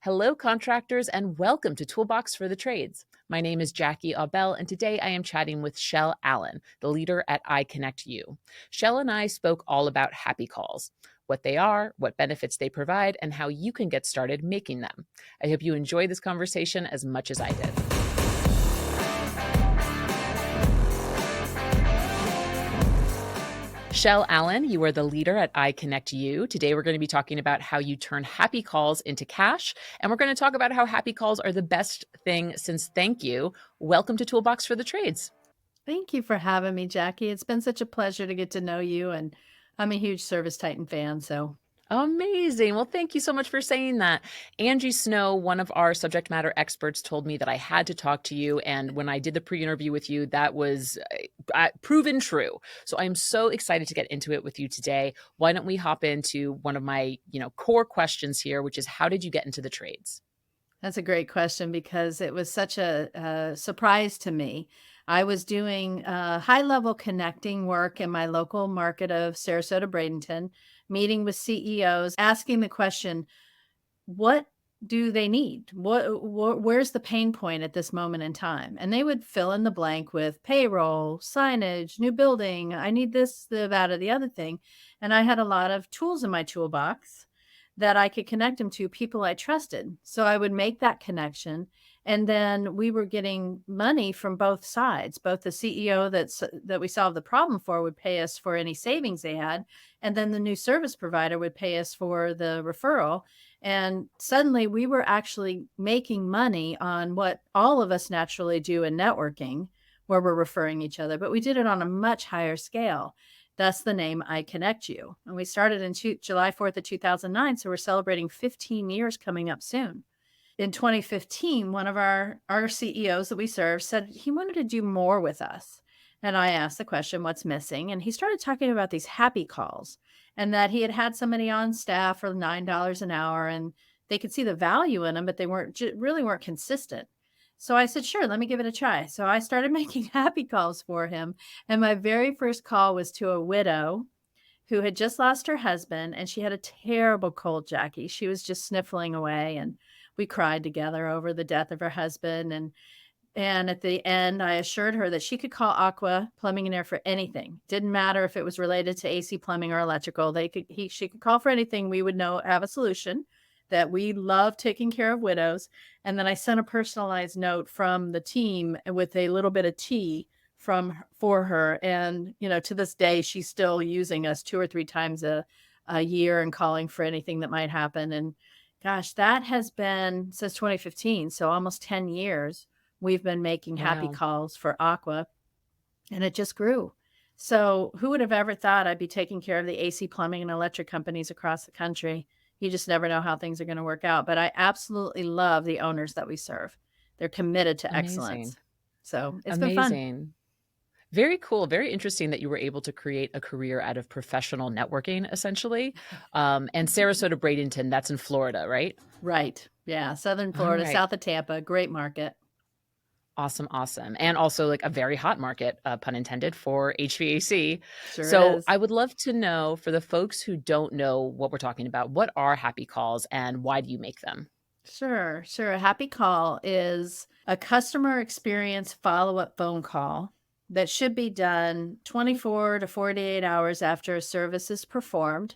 Hello, contractors, and welcome to Toolbox for the Trades. My name is Jackie Aubel, and today I am chatting with Chelle Allen, the leader at iConnectU. Chelle and I spoke all about happy calls, what they are, what benefits they provide, and how you can get started making them. I hope you enjoy this conversation as much as I did. Chelle Allen, you are the leader at iConnectU. Today, we're going to be talking about how you turn happy calls into cash, and we're going to talk about how happy calls are the best thing since thank you. Welcome to Toolbox for the Trades. Thank you for having me, Jackie. It's been such a pleasure to get to know you, and I'm a huge ServiceTitan fan, so Amazing. Well, thank you so much for saying that. Angie Snow, one of our subject matter experts, told me that I had to talk to you. And when I did the pre interview with you, that was proven true. So I'm so excited to get into it with you today. Why don't we hop into one of my core questions here, which is how did you get into the trades? that's a great question because it was such a surprise to me. I was doing high-level connecting work in my local market of Sarasota, Bradenton, meeting with CEOs, asking the question, what do they need? Where's the pain point at this moment in time? And they would fill in the blank with payroll, signage, new building. I need this, that, or the other thing. And I had a lot of tools in my toolbox that I could connect them to people I trusted. So I would make that connection. And then we were getting money from both sides. Both the CEO that we solved the problem for would pay us for any savings they had. And then the new service provider would pay us for the referral. And suddenly we were actually making money on what all of us naturally do in networking, where we're referring each other, but we did it on a much higher scale. Thus the name iConnectU. And we started in July 4th of 2009. So we're celebrating 15 years coming up soon. In 2015, one of our CEOs that we serve said he wanted to do more with us. And I asked the question, what's missing? And he started talking about these happy calls and that he had had somebody on staff for $9 an hour and they could see the value in them, but they really weren't consistent. So I said, sure, let me give it a try. So I started making happy calls for him. And my very first call was to a widow who had just lost her husband, and she had a terrible cold, Jackie. She was just sniffling away, and we cried together over the death of her husband. And at the end, I assured her that she could call Aqua Plumbing and Air for anything. Didn't matter if it was related to AC plumbing or electrical. She could call for anything. We would have a solution. That we love taking care of widows. And then I sent a personalized note from the team with a little bit of tea for her. And, to this day, she's still using us 2 or 3 times a year and calling for anything that might happen. And gosh, that has been since 2015. So almost 10 years we've been making happy Wow. calls for Aqua, and it just grew. So who would have ever thought I'd be taking care of the AC plumbing and electric companies across the country? You just never know how things are going to work out. But I absolutely love the owners that we serve. They're committed to Amazing. excellence. So it's been fun. Amazing. Very cool. Very interesting that you were able to create a career out of professional networking, essentially. And Sarasota, Bradenton, that's in Florida, right? Right. Yeah. Southern All Florida, right. south of Tampa, great market. Awesome, awesome. And also like a very hot market, pun intended, for HVAC. Sure So is. I would love to know for the folks who don't know what we're talking about, what are happy calls and why do you make them? Sure. Sure. A happy call is a customer experience follow-up phone call that should be done 24 to 48 hours after a service is performed.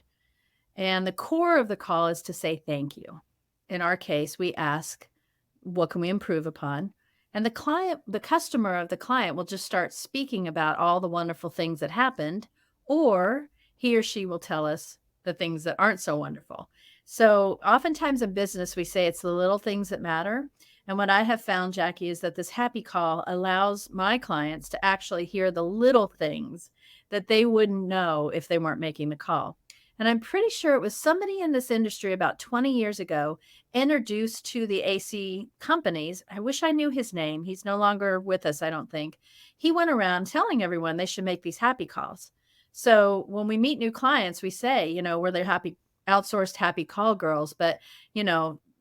And the core of the call is to say thank you. In our case, we ask, what can we improve upon? And the customer of the client will just start speaking about all the wonderful things that happened, or he or she will tell us the things that aren't so wonderful. So oftentimes in business, we say it's the little things that matter. And what I have found, Jackie, is that this happy call allows my clients to actually hear the little things that they wouldn't know if they weren't making the call. And I'm pretty sure it was somebody in this industry about 20 years ago introduced to the AC companies. I wish I knew his name. He's no longer with us, I don't think. He went around telling everyone they should make these happy calls. So when we meet new clients, we say, we're the outsourced happy call girls, but,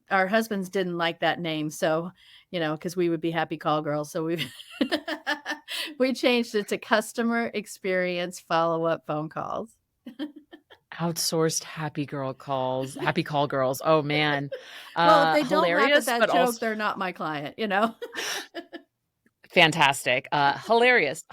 our husbands didn't like that name. So, because we would be happy call girls. So we changed it to customer experience follow-up phone calls. Outsourced happy call girls. Oh, man. Well, if they don't laugh at Hilarious, that but joke, also they're not my client, you know? fantastic. Hilarious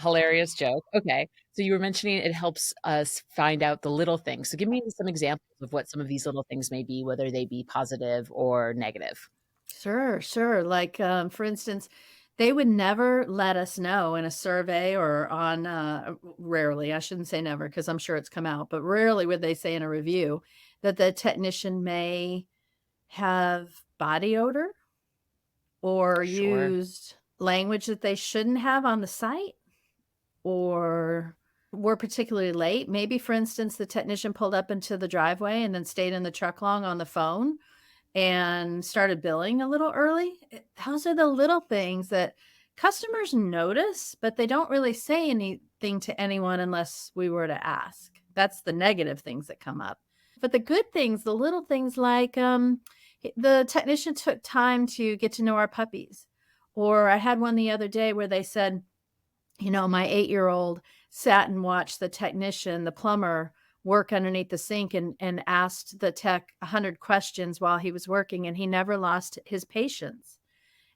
joke. Okay. So you were mentioning it helps us find out the little things. So give me some examples of what some of these little things may be, whether they be positive or negative. Sure, sure. Like, for instance, they would never let us know in a survey or on, rarely, I shouldn't say never because I'm sure it's come out, but rarely would they say in a review that the technician may have body odor or Sure. used language that they shouldn't have on the site or were particularly late. Maybe, for instance, the technician pulled up into the driveway and then stayed in the truck long on the phone and started billing a little early. Those are the little things that customers notice, but they don't really say anything to anyone unless we were to ask. That's the negative things that come up. But the good things, the little things like the technician took time to get to know our puppies. Or I had one the other day where they said, my 8-year-old sat and watched the technician, the plumber, work underneath the sink and asked the tech 100 questions while he was working, and he never lost his patience.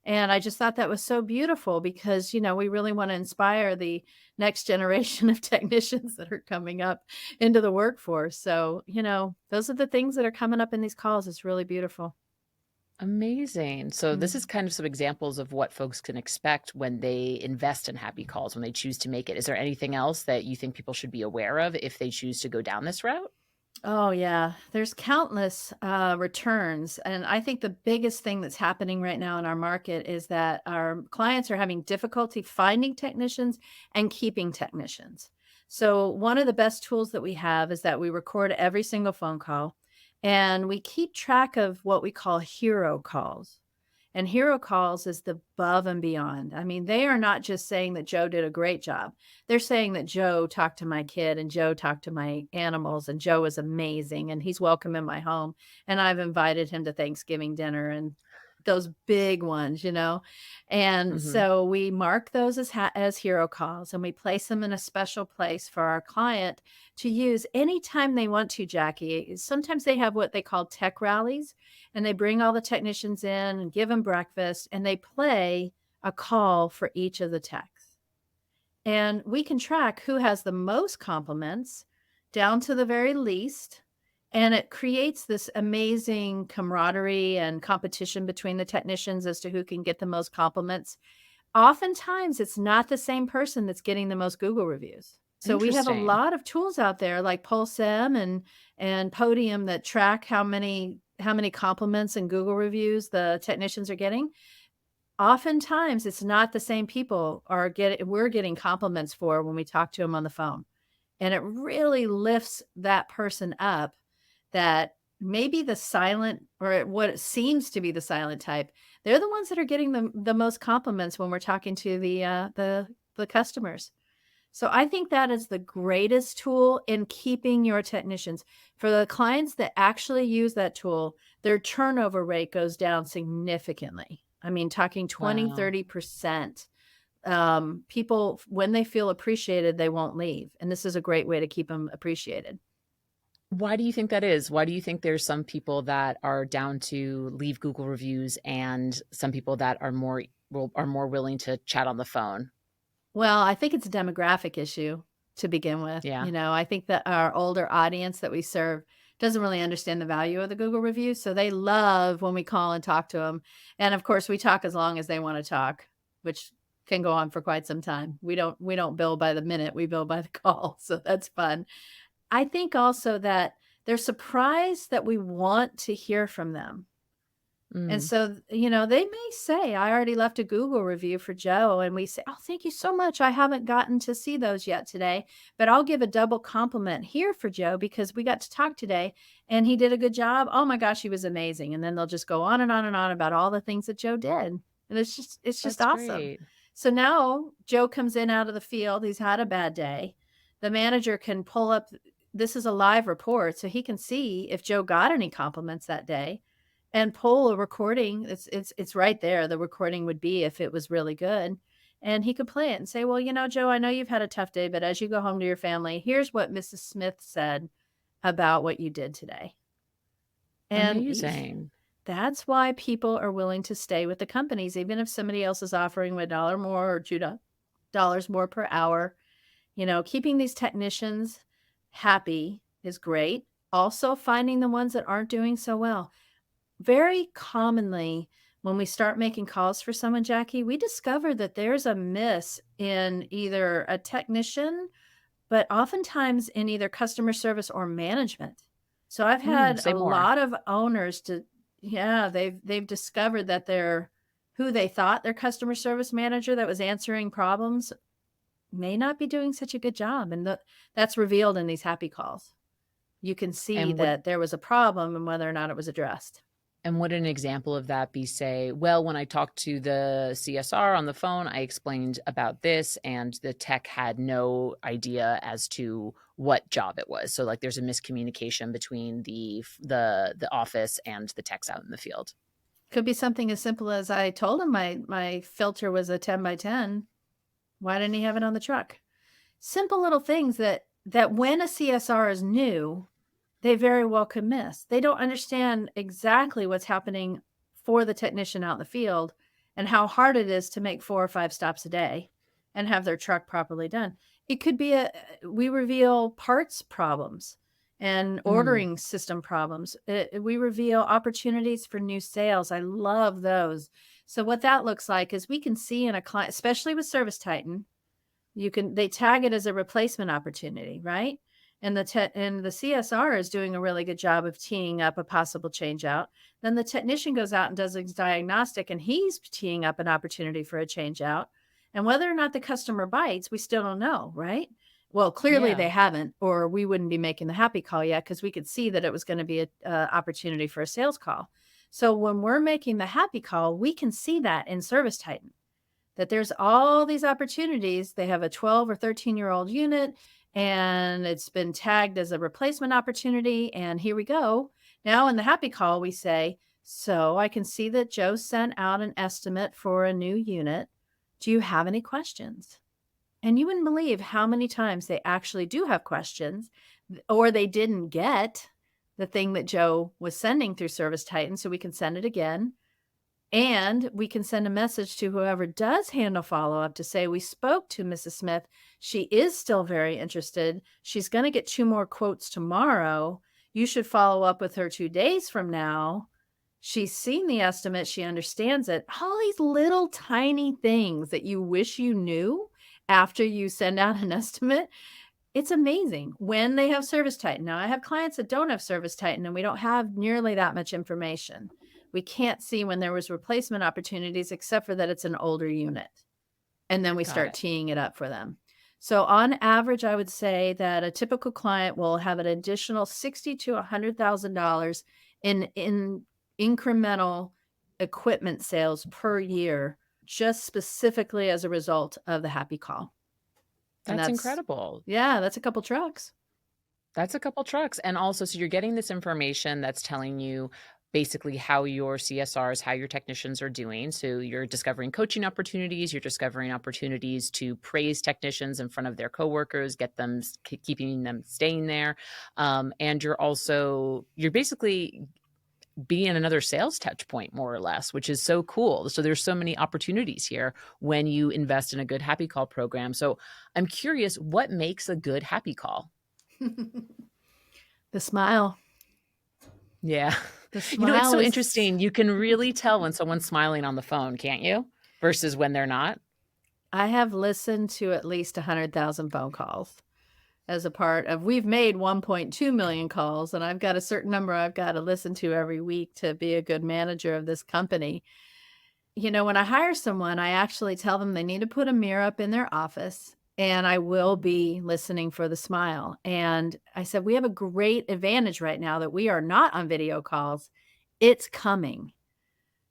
And I just thought that was so beautiful because, we really wanna inspire the next generation of technicians that are coming up into the workforce. So, those are the things that are coming up in these calls. It's really beautiful. Amazing. So this is Mhm. kind of some examples of what folks can expect when they invest in happy calls, when they choose to make it. Is there anything else that you think people should be aware of if they choose to go down this route? Oh, yeah. There's countless returns. And I think the biggest thing that's happening right now in our market is that our clients are having difficulty finding technicians and keeping technicians. So, one of the best tools that we have is that we record every single phone call and we keep track of what we call hero calls. And hero calls is the above and beyond. I mean, they are not just saying that Joe did a great job. They're saying that Joe talked to my kid and Joe talked to my animals and Joe is amazing and he's welcome in my home. And I've invited him to Thanksgiving dinner and those big ones. And Mhm. so we mark those as hero calls and we place them in a special place for our client to use anytime they want to, Jackie. Sometimes they have what they call tech rallies and they bring all the technicians in and give them breakfast and they play a call for each of the techs. And we can track who has the most compliments down to the very least. And it creates this amazing camaraderie and competition between the technicians as to who can get the most compliments. Oftentimes, it's not the same person that's getting the most Google reviews. So we have a Interesting. lot of tools out there like Pulsem and Podium that track how many compliments and Google reviews the technicians are getting. Oftentimes, it's not the same people we're getting compliments for when we talk to them on the phone. And it really lifts that person up that maybe the silent or what it seems to be the silent type, they're the ones that are getting the most compliments when we're talking to the customers. So I think that is the greatest tool in keeping your technicians. For the clients that actually use that tool, their turnover rate goes down significantly. I mean, talking 20, Wow. 30%. People, when they feel appreciated, they won't leave. And this is a great way to keep them appreciated. Why do you think that is? Why do you think there's some people that are down to leave Google reviews and some people that are more willing to chat on the phone? Well, I think it's a demographic issue to begin with. Yeah. I think that our older audience that we serve doesn't really understand the value of the Google reviews. So they love when we call and talk to them. And of course, we talk as long as they want to talk, which can go on for quite some time. We don't bill by the minute, we bill by the call. So that's fun. I think also that they're surprised that we want to hear from them. And Mm, so, they may say, I already left a Google review for Joe. And we say, oh, thank you so much. I haven't gotten to see those yet today, but I'll give a double compliment here for Joe because we got to talk today and he did a good job. Oh my gosh, he was amazing. And then they'll just go on and on and on about all the things that Joe did. And it's just that's awesome. great. So now Joe comes in out of the field. He's had a bad day. The manager can pull up, this is a live report. So he can see if Joe got any compliments that day and pull a recording. It's right there. The recording would be if it was really good. And he could play it and say, "Well, Joe, I know you've had a tough day, but as you go home to your family, here's what Mrs. Smith said about what you did today. And Amazing. that's why people are willing to stay with the companies, even if somebody else is offering $1 more or $2 more per hour. Keeping these technicians happy is great. Also, finding the ones that aren't doing so well. Very commonly, when we start making calls for someone, Jackie, we discover that there's a miss in either a technician, but oftentimes in either customer service or management. So I've had Say a more. lot of owners they've discovered that who they thought their customer service manager that was answering problems may not be doing such a good job. And that's revealed in these happy calls. You can see And would that there was a problem and whether or not it was addressed. And would an example of that be, say, well, when I talked to the CSR on the phone, I explained about this and the tech had no idea as to what job it was. So like there's a miscommunication between the office and the techs out in the field. Could be something as simple as I told him my filter was a 10 by 10. Why didn't he have it on the truck? Simple little things that when a CSR is new, they very well could miss. They don't understand exactly what's happening for the technician out in the field and how hard it is to make 4 or 5 stops a day and have their truck properly done. It could be we reveal parts problems and ordering system problems. We reveal opportunities for new sales. I love those. So what that looks like is we can see in a client, especially with ServiceTitan, they tag it as a replacement opportunity, right? And the CSR is doing a really good job of teeing up a possible change out. Then the technician goes out and does his diagnostic, and he's teeing up an opportunity for a change out. And whether or not the customer bites, we still don't know, right? Well, clearly Yeah. they haven't, or we wouldn't be making the happy call yet, because we could see that it was going to be an opportunity for a sales call. So when we're making the happy call, we can see that in ServiceTitan, that there's all these opportunities. They have a 12 or 13-year-old unit, and it's been tagged as a replacement opportunity. And here we go. Now in the happy call, we say, so I can see that Joe sent out an estimate for a new unit. Do you have any questions? And you wouldn't believe how many times they actually do have questions, or they didn't get the thing that Joe was sending through ServiceTitan, so we can send it again. And we can send a message to whoever does handle follow-up to say, we spoke to Mrs. Smith. She is still very interested. She's going to get 2 more quotes tomorrow. You should follow up with her 2 days from now. She's seen the estimate. She understands it. All these little tiny things that you wish you knew after you send out an estimate. It's amazing when they have ServiceTitan. Now, I have clients that don't have ServiceTitan, and we don't have nearly that much information. We can't see when there was replacement opportunities, except for that it's an older unit. And then we start teeing it up for them. So on average, I would say that a typical client will have an additional $60,000 to $100,000 in incremental equipment sales per year, just specifically as a result of the happy call. That's incredible. Yeah, that's a couple trucks. That's a couple trucks. And also, so you're getting this information that's telling you basically how your CSRs, how your technicians are doing. So you're discovering coaching opportunities, you're discovering opportunities to praise technicians in front of their coworkers, get them, keeping them staying there. And you're basically being another sales touch point, more or less, which is so cool. So there's so many opportunities here when you invest in a good happy call program. So I'm curious, what makes a good happy call? The smile. Yeah. The It's smile so is interesting. You can really tell when someone's smiling on the phone, can't you? Versus when they're not. I have listened to at least 100,000 phone calls as a part of, we've made 1.2 million calls, and I've got a certain number I've got to listen to every week to be a good manager of this company. When I hire someone, I actually tell them they need to put a mirror up in their office, and I will be listening for the smile. And I said, we have a great advantage right now that we are not on video calls. It's coming.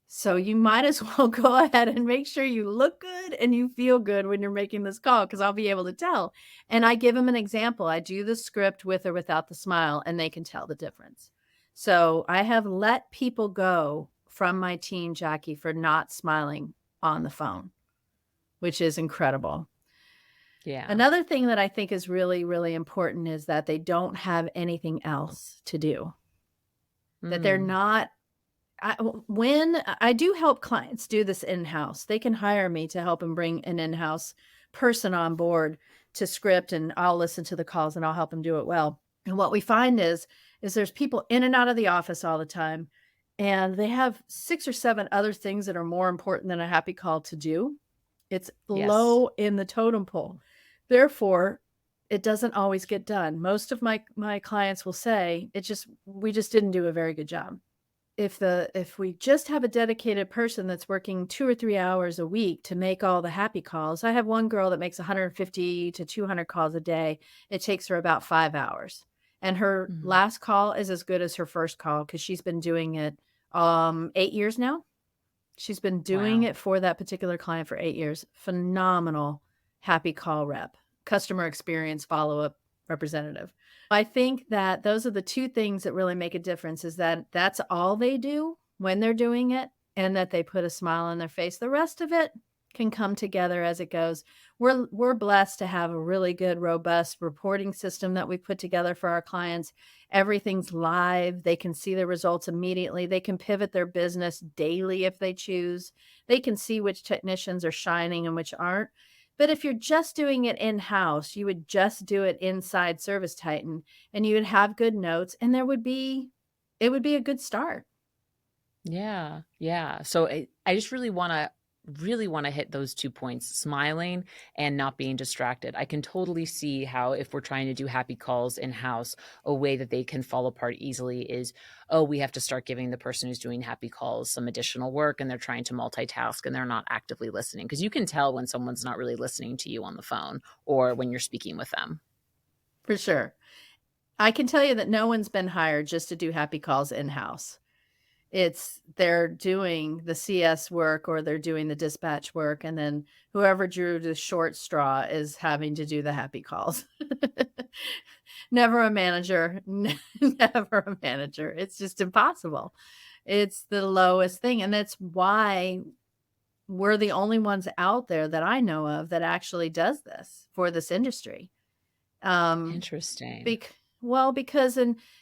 So you might as well go ahead and make sure you look good and you feel good when you're making this call, because I'll be able to tell. And I give them an example. I do the script with or without the smile, and they can tell the difference. So I have let people go from my team, Jackie, for not smiling on the phone, which is incredible. Yeah. Another thing that I think is really, really important is that they don't have anything else to do, that they're Mm. not when I do help clients do this in-house, they can hire me to help them bring an in-house person on board to script, and I'll listen to the calls and I'll help them do it well. And what we find is there's people in and out of the office all the time, and they have 6 or 7 other things that are more important than a happy call to do. It's Yes. low in the totem pole. Therefore, it doesn't always get done. Most of my clients will say, "It just we just didn't do a very good job." If we just have a dedicated person that's working 2 or 3 hours a week to make all the happy calls. I have one girl that makes 150 to 200 calls a day. It takes her about 5 hours. And her Mhm. last call is as good as her first call because she's been doing it 8 years now. She's been doing Wow. it for that particular client for 8 years. Phenomenal happy call rep, customer experience follow-up representative. I think that those are the 2 things that really make a difference is that that's all they do when they're doing it and that they put a smile on their face. The rest of it can come together as it goes. We're blessed to have a really good, robust reporting system that we put together for our clients. Everything's live. They can see the results immediately. They can pivot their business daily if they choose. They can see which technicians are shining and which aren't. But if you're just doing it in-house, you would just do it inside ServiceTitan and you would have good notes and it would be a good start. Yeah, yeah. So I just really want to hit those 2 points, smiling and not being distracted. I can totally see how if we're trying to do happy calls in-house, a way that they can fall apart easily is, oh, we have to start giving the person who's doing happy calls some additional work and they're trying to multitask and they're not actively listening because you can tell when someone's not really listening to you on the phone or when you're speaking with them. For sure. I can tell you that no one's been hired just to do happy calls in-house. It's they're doing the CS work or they're doing the dispatch work, and then whoever drew the short straw is having to do the happy calls. Never a manager, never a manager. It's just impossible. It's the lowest thing, and that's why we're the only ones out there that I know of that actually does this for this industry. Um, Interesting. Bec because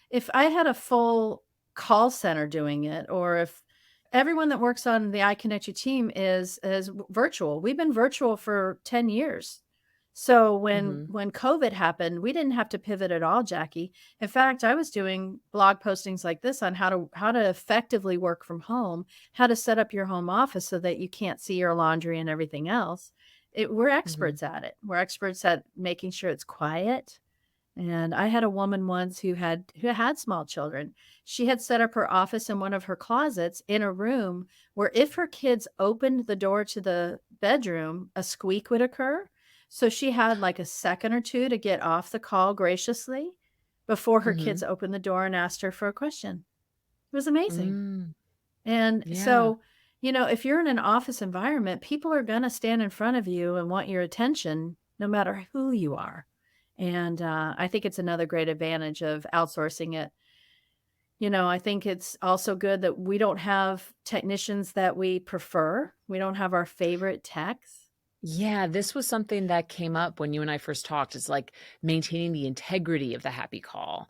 if I had a full call center doing it, or if everyone that works on the I Connect You team is virtual. We've been virtual for 10 years. So Mhm. when COVID happened, we didn't have to pivot at all, Jackie. In fact, I was doing blog postings like this on how to effectively work from home, how to set up your home office so that you can't see your laundry and everything else. We're Mhm. experts at it. We're experts at making sure it's quiet, and I had a woman once who had small children. She had set up her office in one of her closets in a room where if her kids opened the door to the bedroom, a squeak would occur. So she had like a second or two to get off the call graciously before her kids Mhm. opened the door and asked her for a question. It was amazing. Mm. And Yeah. so, if you're in an office environment, people are going to stand in front of you and want your attention no matter who you are. And I think it's another great advantage of outsourcing it. I think it's also good that we don't have technicians that we prefer. We don't have our favorite techs. Yeah, this was something that came up when you and I first talked. It's like maintaining the integrity of the happy call.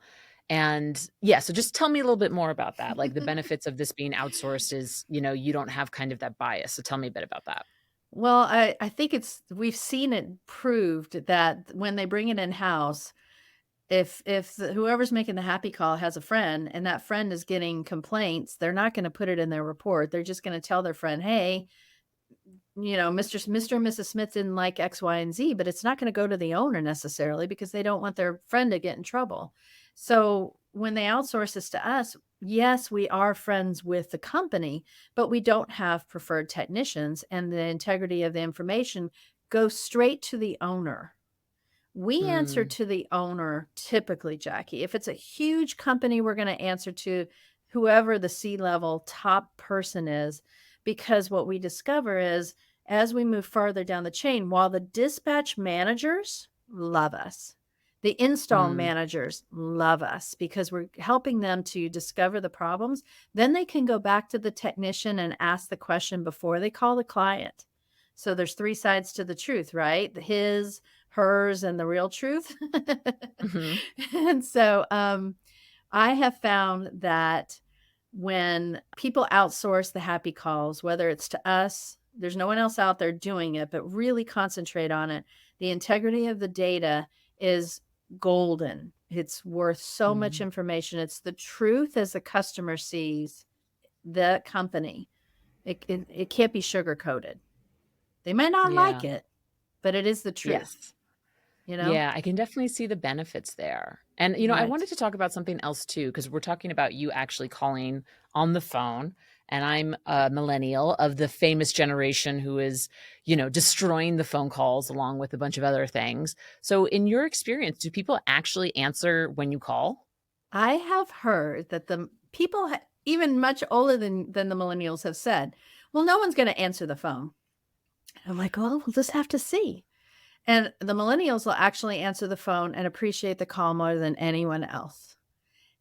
And yeah, so just tell me a little bit more about that. Like the benefits of this being outsourced is, you don't have kind of that bias. So tell me a bit about that. Well, I think we've seen it proved that when they bring it in house, if whoever's making the happy call has a friend and that friend is getting complaints, they're not going to put it in their report. They're just going to tell their friend, "Hey, Mr. and Mrs. Smith didn't like X, Y, and Z," but it's not going to go to the owner necessarily because they don't want their friend to get in trouble. So when they outsource this to us, yes, we are friends with the company, but we don't have preferred technicians, and the integrity of the information goes straight to the owner. We answer Mm, to the owner typically, Jackie. If it's a huge company, we're going to answer to whoever the C-level top person is, because what we discover is as we move farther down the chain, while the dispatch managers love us, the install mm, managers love us because we're helping them to discover the problems. Then they can go back to the technician and ask the question before they call the client. So there's three sides to the truth, right? His hers and the real truth. Mhm. And so, I have found that when people outsource the happy calls, whether it's to us, there's no one else out there doing it, but really concentrate on it. The integrity of the data is golden. It's worth so much Mm. information. It's the truth as the customer sees the company. It can't be sugar coated. They might not like Yeah. it, but it is the truth, Yes. you know? Yeah, I can definitely see the benefits there. And, I Right. wanted to talk about something else too, because we're talking about you actually calling on the phone. And I'm a millennial of the famous generation who is, destroying the phone calls along with a bunch of other things. So, in your experience, do people actually answer when you call? I have heard that the people even much older than the millennials have said, "Well, no one's gonna answer the phone." I'm like, "Well, we'll just have to see." And the millennials will actually answer the phone and appreciate the call more than anyone else.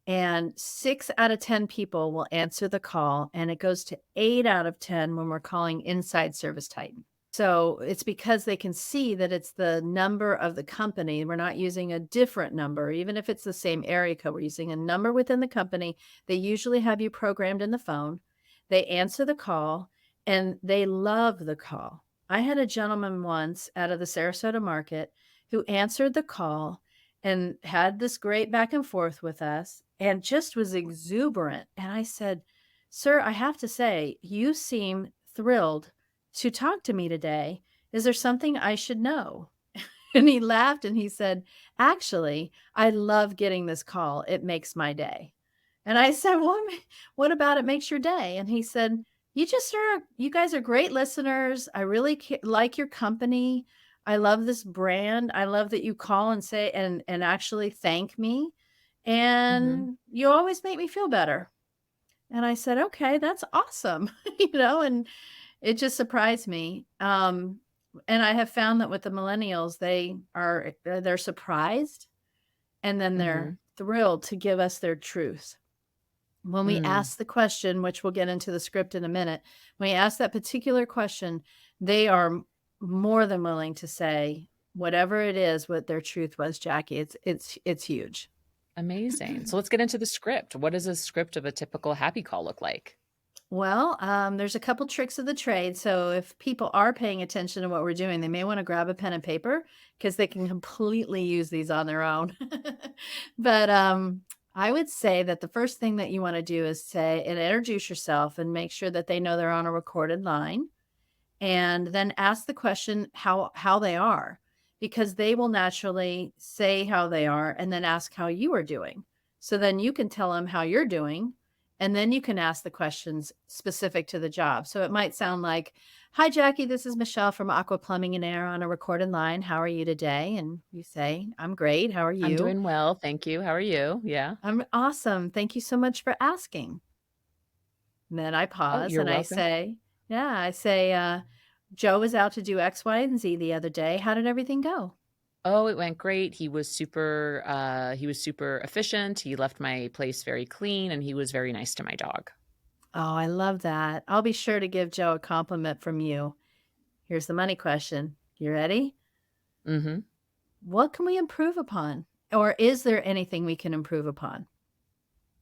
And 6 out of 10 people will answer the call, and it goes to 8 out of 10 when we're calling inside ServiceTitan. So, it's because they can see that it's the number of the company. We're not using a different number, even if it's the same area code. We're using a number within the company. They usually have you programmed in the phone. They answer the call, and they love the call. I had a gentleman once out of the Sarasota market who answered the call and had this great back and forth with us and just was exuberant. And I said, "Sir, I have to say, you seem thrilled to talk to me today. Is there something I should know?" And he laughed and he said, "Actually, I love getting this call. It makes my day." And I said, "What about it makes your day?" And he said, you guys are great listeners. I really like your company. I love this brand. I love that you call and say and actually thank me. Mhm. And you always make me feel better." And I said, "Okay, that's awesome." And it just surprised me. And I have found that with the millennials, they're surprised and then they're Mhm. thrilled to give us their truth. When we Mm. ask the question, which we'll get into the script in a minute, when we ask that particular question, they are more than willing to say whatever it is, what their truth was, Jackie. It's huge. Amazing. So let's get into the script. What does a script of a typical happy call look like? Well, there's a couple tricks of the trade. So if people are paying attention to what we're doing, they may want to grab a pen and paper because they can completely use these on their own. But I would say that the first thing that you want to do is say and introduce yourself and make sure that they know they're on a recorded line, and then ask the question how they are, because they will naturally say how they are and then ask how you are doing. So then you can tell them how you're doing, and then you can ask the questions specific to the job. So it might sound like, "Hi Jackie, this is Michelle from Aqua Plumbing and Air on a recorded line. How are you today?" And you say, "I'm great. How are I'm you?" doing well, thank you. How are you? Yeah. "I'm awesome. Thank you so much for asking." And then I Oh, pause you're and I welcome. say, yeah, I say, "Joe was out to do X, Y, and Z the other day. How did everything go?" Oh, it went great. He was super efficient. He left my place very clean and he was very nice to my dog. "Oh, I love that. I'll be sure to give Joe a compliment from you. Here's the money question. You ready? Mhm. What can we improve upon? Or is there anything we can improve upon?"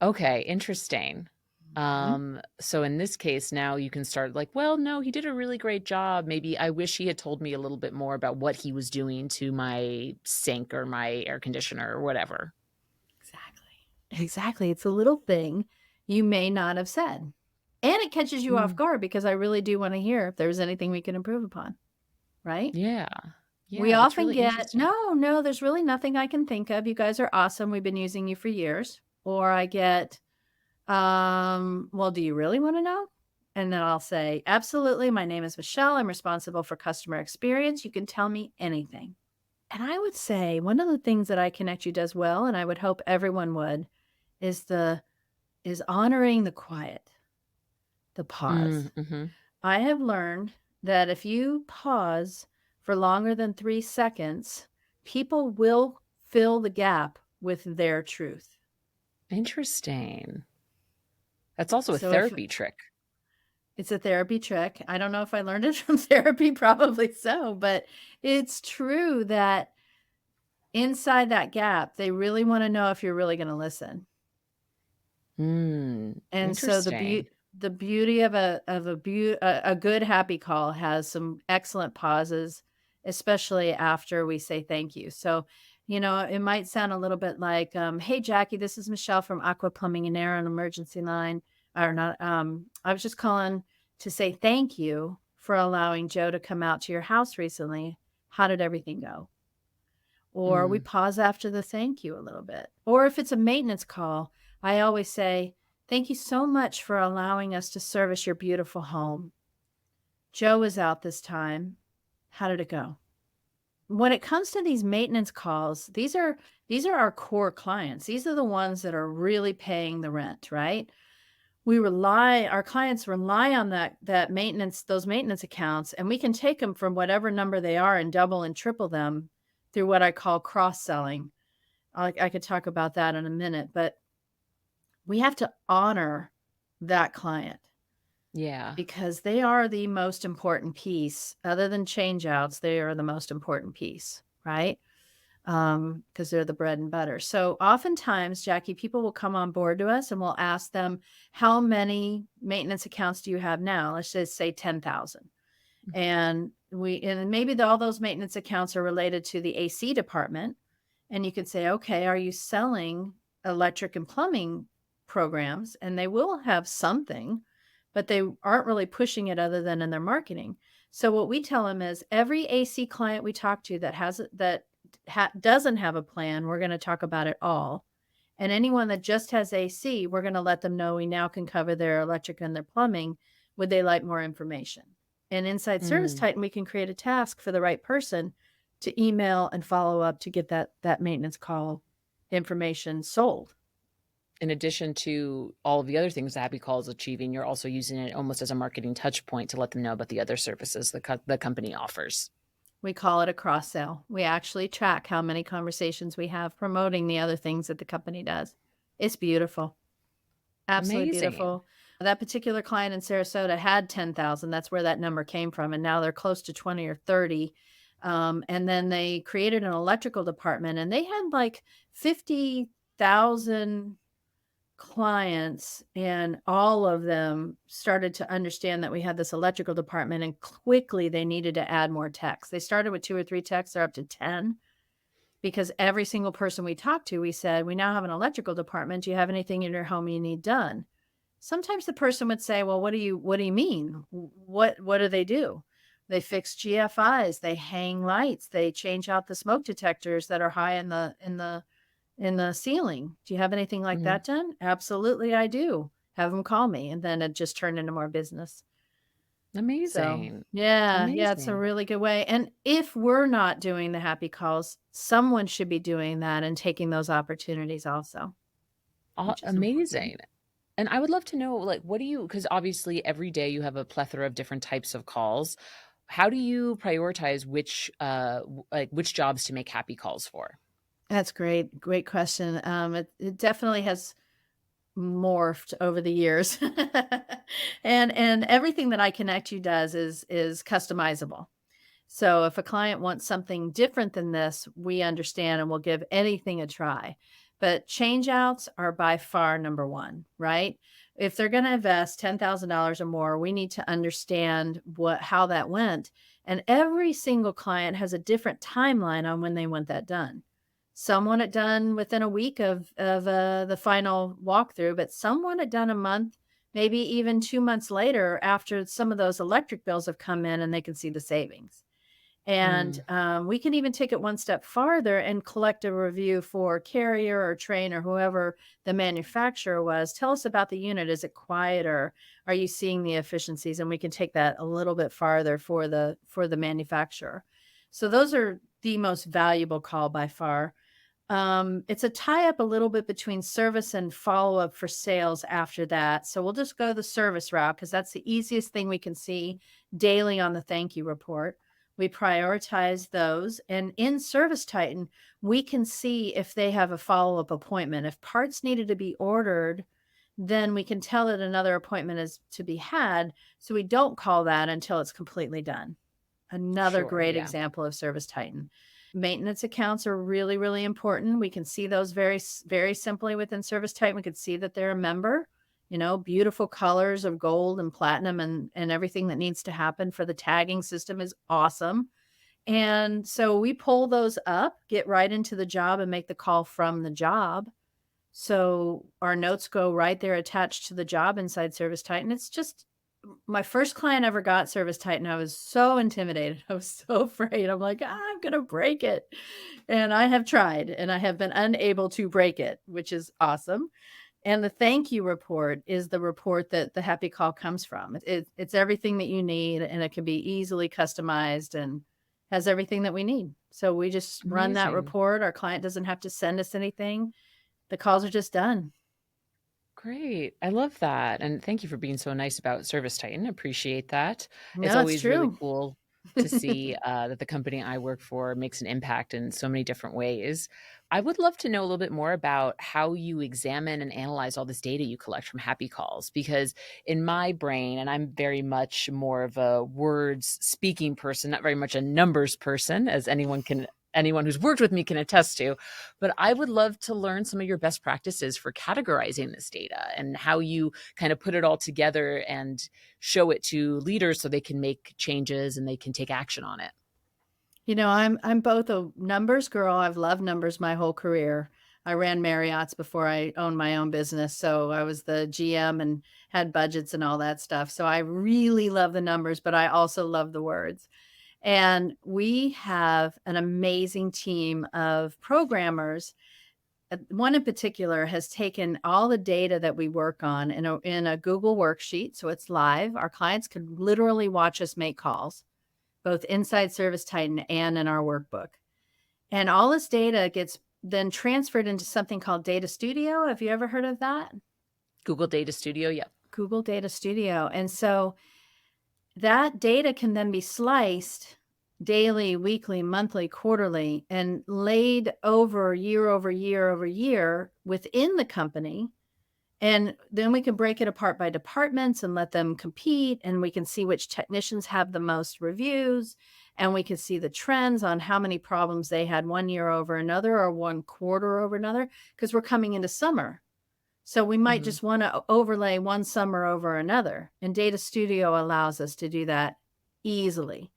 Okay, interesting. Mhm. So in this case, now you can start like, well, no, he did a really great job. Maybe I wish he had told me a little bit more about what he was doing to my sink or my air conditioner or whatever. Exactly. Exactly. It's a little thing you may not have said. And it catches you off Mm, guard because I really do want to hear if there's anything we can improve upon, right? yeah. We Yeah, that's often really get, interesting. "No, no, there's really nothing I can think of. You guys are awesome. We've been using you for years." Or I get, "Well, do you really want to know?" And then I'll say, "Absolutely. My name is Michelle. I'm responsible for customer experience. You can tell me anything." And I would say one of the things that I Connect You does well, and I would hope everyone would, is honoring the quiet, the pause. Mhm. I have learned that if you pause for longer than 3 seconds, people will fill the gap with their truth. Interesting. That's also a So if therapy trick. it's a therapy trick, I don't know if I learned it from therapy, probably so, but it's true that inside that gap, they really want to know if you're really going to listen. And so Interesting. the beauty of a good happy call has some excellent pauses, especially after we say thank you. So, it might sound a little bit like, "Hey, Jackie, this is Michelle from Aqua Plumbing and Air on emergency line." Or not. I was just calling to say thank you for allowing Joe to come out to your house recently. How did everything go? Or we Mm, pause after the thank you a little bit. Or if it's a maintenance call, I always say, "Thank you so much for allowing us to service your beautiful home. Joe is out this time. How did it go?" When it comes to these maintenance calls, these are our core clients. These are the ones that are really paying the rent, right? Our clients rely on that maintenance, those maintenance accounts, and we can take them from whatever number they are and double and triple them through what I call cross-selling. I could talk about that in a minute, but we have to honor that client yeah. because they are the most important piece. Other than change outs, they are the most important piece, right? Because they're the bread and butter. So oftentimes, Jackie, people will come on board to us and we'll ask them, "How many maintenance accounts do you have now?" Let's just say 10,000. And maybe all those maintenance accounts are related to the AC department. And you could say, "Okay, are you selling electric and plumbing programs?" And they will have something, but they aren't really pushing it other than in their marketing. So what we tell them is every AC client we talk to that has doesn't have a plan, we're going to talk about it all. And anyone that just has AC, we're going to let them know we now can cover their electric and their plumbing. Would they like more information? And inside Mm. ServiceTitan, we can create a task for the right person to email and follow up to get that maintenance call information sold. In addition to all of the other things that Happy Call is achieving, you're also using it almost as a marketing touch point to let them know about the other services the company offers. We call it a cross sale. We actually track how many conversations we have promoting the other things that the company does. It's beautiful. Absolutely Amazing. beautiful. That particular client in Sarasota had 10,000. That's where that number came from, and now they're close to 20 or 30. And then they created an electrical department, and they had like 50,000 clients, and all of them started to understand that we had this electrical department, and quickly they needed to add more techs. They started with 2 or 3 techs, they're up to 10 because every single person we talked to, we said, "We now have an electrical department. Do you have anything in your home you need done?" Sometimes the person would say, "Well, what do you mean? What do they do?" They fix GFIs, they hang lights, they change out the smoke detectors that are high in the ceiling. "Do you have anything like Mhm. that done?" "Absolutely, I do." Have them call me, and then it just turned into more business. So, Amazing. yeah, it's a Amazing. really good way, and if we're not doing the happy calls, someone should be doing that and taking those opportunities also, which is important. Amazing. And I would love to know, like, what do you, because obviously every day you have a plethora of different types of calls. How do you prioritize which jobs to make happy calls for? That's great. Great question. It definitely has morphed over the years. And everything that I connect you does is customizable. So if a client wants something different than this, we understand and we'll give anything a try. But change outs are by far number one, right? If they're going to invest $10,000 or more, we need to understand how that went. And every single client has a different timeline on when they want that done. Some want it done within a week of the final walkthrough, but some want it done a month, maybe even 2 months later after some of those electric bills have come in and they can see the savings. And Mm, we can even take it one step farther and collect a review for Carrier or Train or whoever the manufacturer was. Tell us about the unit. Is it quieter? Are you seeing the efficiencies? And we can take that a little bit farther for the manufacturer. So those are the most valuable call by far. It's a tie up a little bit between service and follow up for sales after that. So we'll just go the service route because that's the easiest thing we can see daily on the thank you report. We prioritize those. And in Service Titan, we can see if they have a follow up appointment. If parts needed to be ordered, then we can tell that another appointment is to be had. So we don't call that until it's completely done. Another sure. great Yeah. example of Service Titan. Maintenance accounts are really, really important. We can see those very simply within ServiceTitan. We could see that they're a member, beautiful colors of gold and platinum and everything that needs to happen for the tagging system is awesome. And so we pull those up, get right into the job and make the call from the job. So our notes go right there attached to the job inside ServiceTitan. It's just my first client ever got ServiceTitan. I was so intimidated. I was so afraid. I'm like, I'm going to break it. And I have tried and I have been unable to break it, which is awesome. And the thank you report is the report that the happy call comes from. It's everything that you need, and it can be easily customized and has everything that we need. So we just run that Amazing. report. Our client doesn't have to send us anything. The calls are just done. Great. I love that. And thank you for being so nice about ServiceTitan. Appreciate that. It's No, it's always really true. cool to see that the company I work for makes an impact in so many different ways. I would love to know a little bit more about how you examine and analyze all this data you collect from happy calls, because in my brain, and I'm very much more of a words speaking person, not very much a numbers person, as anyone who's worked with me can attest to. But I would love to learn some of your best practices for categorizing this data and how you kind of put it all together and show it to leaders so they can make changes and they can take action on it. I'm both a numbers girl. I've loved numbers my whole career. I ran Marriott's before I owned my own business, so I was the GM and had budgets and all that stuff. So I really love the numbers, but I also love the words. And we have an amazing team of programmers. One in particular has taken all the data that we work on in a Google worksheet, so it's live. Our clients could literally watch us make calls, both inside ServiceTitan and in our workbook. And all this data gets then transferred into something called Data Studio. Have you ever heard of that? Google Data Studio, yep. Google Data Studio. And so that data can then be sliced daily, weekly, monthly, quarterly, and laid over year over year over year within the company. And then we can break it apart by departments and let them compete. And we can see which technicians have the most reviews. And we can see the trends on how many problems they had one year over another or one quarter over another, because we're coming into summer. So we might Mhm. just want to overlay one summer over another. And Data Studio allows us to do that easily.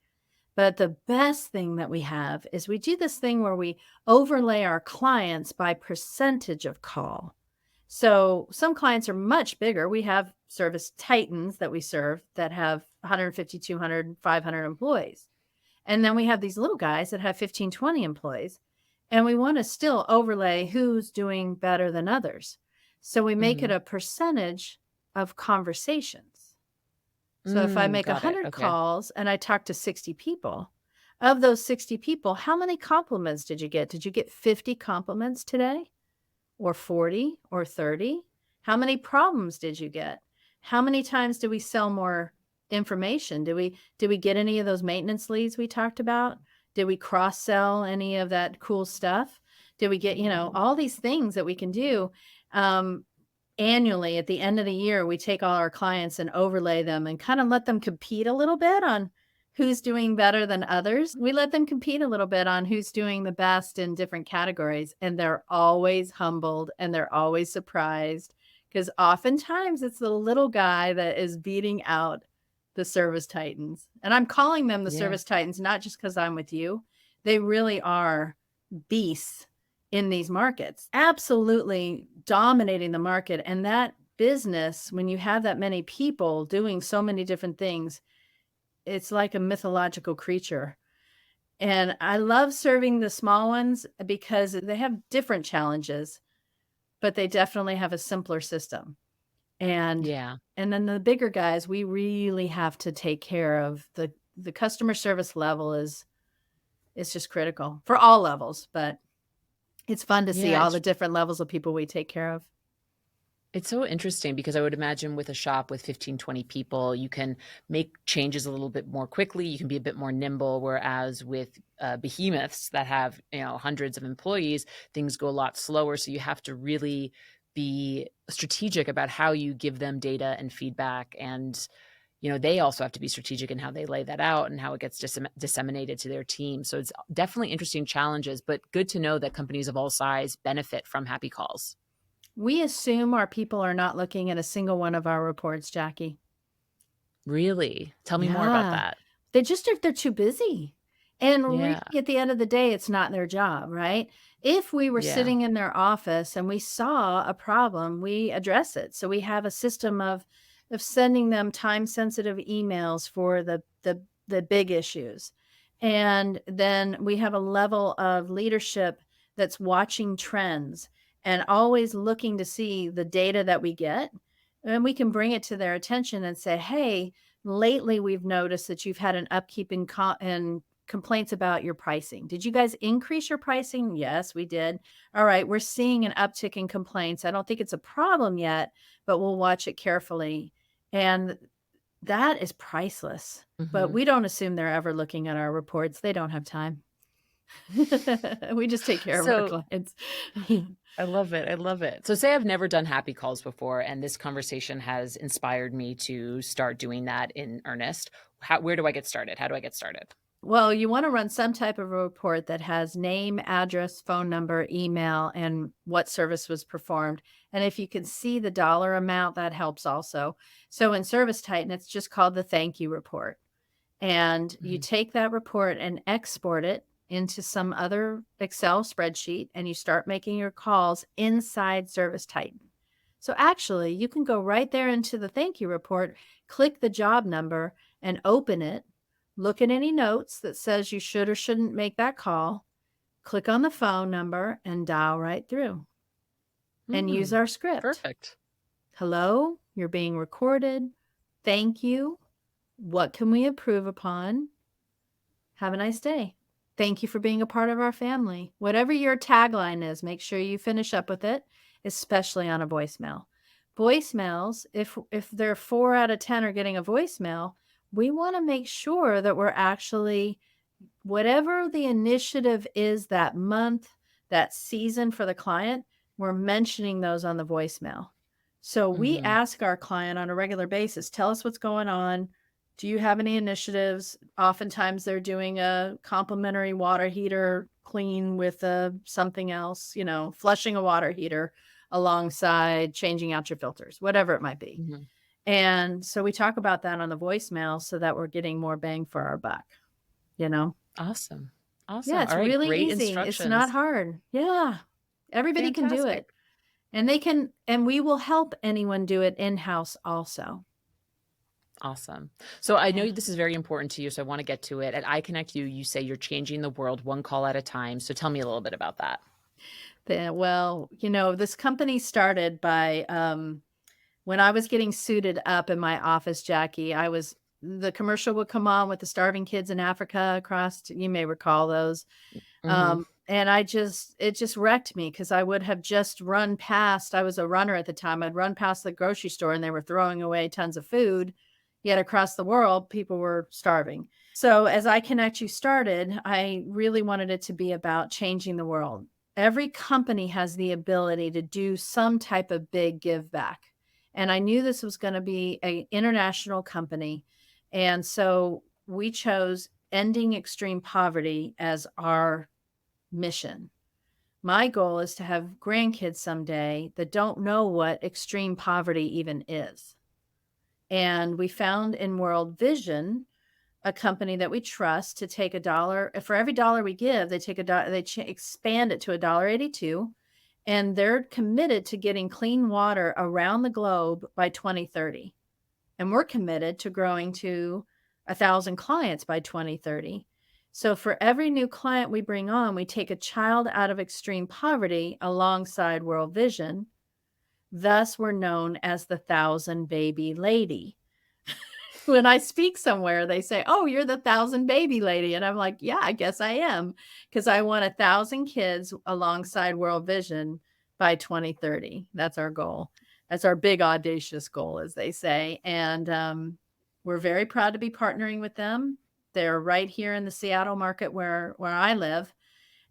But the best thing that we have is we do this thing where we overlay our clients by percentage of call. So some clients are much bigger. We have service titans that we serve that have 150, 200, 500 employees. And then we have these little guys that have 15, 20 employees. And we want to still overlay who's doing better than others. So we make it Mhm. a percentage of conversations. So if I make Got it. 100 Okay. calls and I talk to 60 people, of those 60 people, how many compliments did you get? Did you get 50 compliments today? Or 40 or 30? How many problems did you get? How many times did we sell more information? Did we get any of those maintenance leads we talked about? Did we cross sell any of that cool stuff? Did we get, all these things that we can do? Annually at the end of the year, we take all our clients and overlay them and kind of let them compete a little bit on who's doing better than others. We let them compete a little bit on who's doing the best in different categories, and they're always humbled and they're always surprised, because oftentimes it's the little guy that is beating out the service titans. And I'm calling them the Yeah. service titans not just because I'm with you. They really are beasts in these markets, absolutely dominating the market. And that business, when you have that many people doing so many different things, it's like a mythological creature. And I love serving the small ones because they have different challenges, but they definitely have a simpler system. And Yeah. and then the bigger guys, we really have to take care of the customer service level is just critical for all levels, but it's fun to see Yeah. all the different levels of people we take care of. It's so interesting because I would imagine with a shop with 15, 20 people, you can make changes a little bit more quickly. You can be a bit more nimble. Whereas with behemoths that have, hundreds of employees, things go a lot slower. So you have to really be strategic about how you give them data and feedback. And they also have to be strategic in how they lay that out and how it gets disseminated to their team. So it's definitely interesting challenges, but good to know that companies of all size benefit from happy calls. We assume our people are not looking at a single one of our reports, Jackie. Really? Tell me more about Yeah. that. They're too busy. And really, Yeah. at the end of the day, it's not their job, right? If we were Yeah. sitting in their office and we saw a problem, we address it. So we have a system of sending them time-sensitive emails for the big issues. And then we have a level of leadership that's watching trends and always looking to see the data that we get. And we can bring it to their attention and say, hey, lately we've noticed that you've had an upkeep in complaints about your pricing. Did you guys increase your pricing? Yes, we did. All right, we're seeing an uptick in complaints. I don't think it's a problem yet, but we'll watch it carefully. And that is priceless. But Hmm. we don't assume they're ever looking at our reports. They don't have time. We just take care of our So clients. I love it. I love it. So say I've never done happy calls before, and this conversation has inspired me to start doing that in earnest. Where do I get started? How do I get started? Well, you want to run some type of a report that has name, address, phone number, email, and what service was performed. And if you can see the dollar amount, that helps also. So in ServiceTitan, it's just called the thank you report. And you Hmm. take that report and export it into some other Excel spreadsheet, and you start making your calls inside ServiceTitan. So actually, you can go right there into the thank you report, click the job number, and open it. Look at any notes that says you should or shouldn't make that call. Click on the phone number and dial right through and use Mm, our script. perfect. Hello, you're being recorded. Thank you. What can we improve upon? Have a nice day. Thank you for being a part of our family. Whatever your tagline is, make sure you finish up with it, especially on a voicemail. Voicemails, if they're 4 out of 10 are getting a voicemail, we want to make sure that we're actually whatever the initiative is that month, that season for the client, we're mentioning those on the voicemail. So we Hmm. ask our client on a regular basis, tell us what's going on. Do you have any initiatives? Oftentimes they're doing a complimentary water heater clean with something else, flushing a water heater alongside changing out your filters, whatever it might be. Hmm. And so we talk about that on the voicemail so that we're getting more bang for our buck, you know? Awesome. Yeah, Awesome. it's All right. really Great easy. It's not instructions. hard. Yeah. Everybody can do Fantastic. it. And we will help anyone do it in-house also. Awesome. So I know Yeah. this is very important to you, so I want to get to it. At I Connect You, you say you're changing the world one call at a time. So tell me a little bit about that. Well, this company started by when I was getting suited up in my office, Jackie, the commercial would come on with the starving kids in Africa you may recall those. Hmm. And it just wrecked me because I would have just run past. I was a runner at the time. I'd run past the grocery store and they were throwing away tons of food. Yet across the world, people were starving. So as I Connect You started, I really wanted it to be about changing the world. Every company has the ability to do some type of big give back. And I knew this was going to be an international company. And so we chose ending extreme poverty as our mission. My goal is to have grandkids someday that don't know what extreme poverty even is. And we found in World Vision a company that we trust to take a dollar for every dollar we give. They take expand it to $1.82, and they're committed to getting clean water around the globe by 2030. And we're committed to growing to 1,000 clients by 2030. So for every new client we bring on, we take a child out of extreme poverty alongside World Vision. Thus, we're known as the 1,000 Baby Lady. When I speak somewhere, they say, "Oh, you're the 1,000 Baby Lady." And I'm like, "Yeah, I guess I am." Because I want 1,000 kids alongside World Vision by 2030. That's our goal. That's our big audacious goal, as they say. And we're very proud to be partnering with them. They're right here in the Seattle market where I live,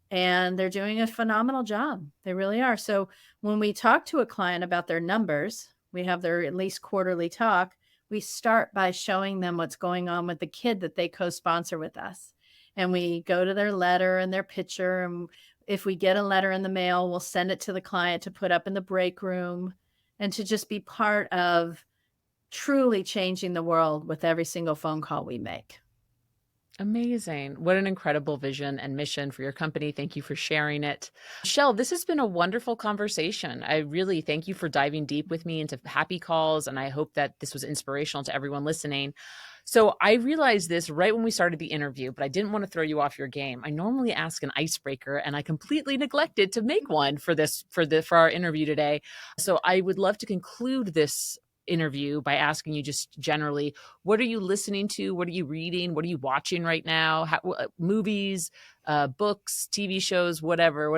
and they're doing a phenomenal job. They really are. So when we talk to a client about their numbers, we have their at least quarterly talk. we start by showing them what's going on with the kid that they co-sponsor with us. And we go to their letter and their picture. And if we get a letter in the mail, we'll send it to the client to put up in the break room and to just be part of truly changing the world with every single phone call we make. Amazing. What an incredible vision and mission for your company. Thank you for sharing it. Chelle, this has been a wonderful conversation. I really thank you for diving deep with me into happy calls, and I hope that this was inspirational to everyone listening. So I realized this right when we started the interview, but I didn't want to throw you off your game. I normally ask an icebreaker, and I completely neglected to make one for our interview today. So I would love to conclude this interview by asking you just generally, what are you listening to? What are you reading? What are you watching right now? Movies, books, TV shows, whatever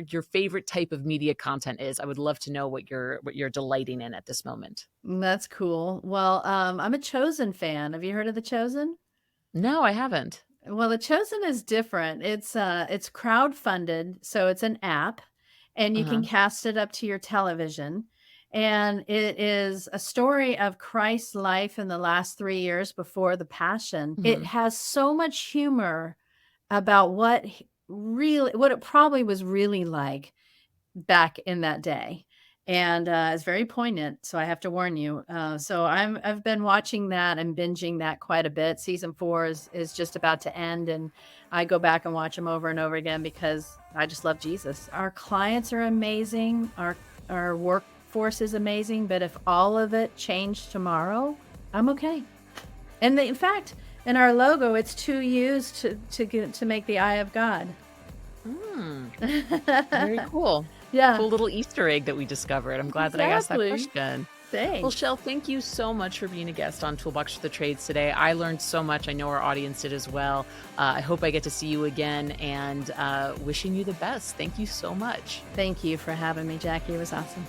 your favorite type of media content is. I would love to know what you're delighting in at this moment. That's cool. Well, I'm a Chosen fan. Have you heard of The Chosen? No, I haven't. Well, The Chosen is different. It's crowdfunded, so it's an app, and you can Uh-huh. cast it up to your television. And it is a story of Christ's life in the last 3 years before the Passion. It Mhm. has so much humor about what it probably was really like back in that day. And it's very poignant. So I have to warn you. So I've been watching that and binging that quite a bit. Season 4 is just about to end, and I go back and watch them over and over again because I just love Jesus. Our clients are amazing. Our workforce is amazing. But if all of it changed tomorrow, I'm okay. And in fact, in our logo, it's 2 U's to make the eye of God. Mm, very cool. Yeah, Cool little Easter egg that we discovered. I'm glad that I asked that exactly. question. Well, Thanks. Chelle, thank you so much for being a guest on Toolbox for the Trades today. I learned so much. I know our audience did as well. I hope I get to see you again, and wishing you the best. Thank you so much. Thank you for having me, Jackie. It was awesome.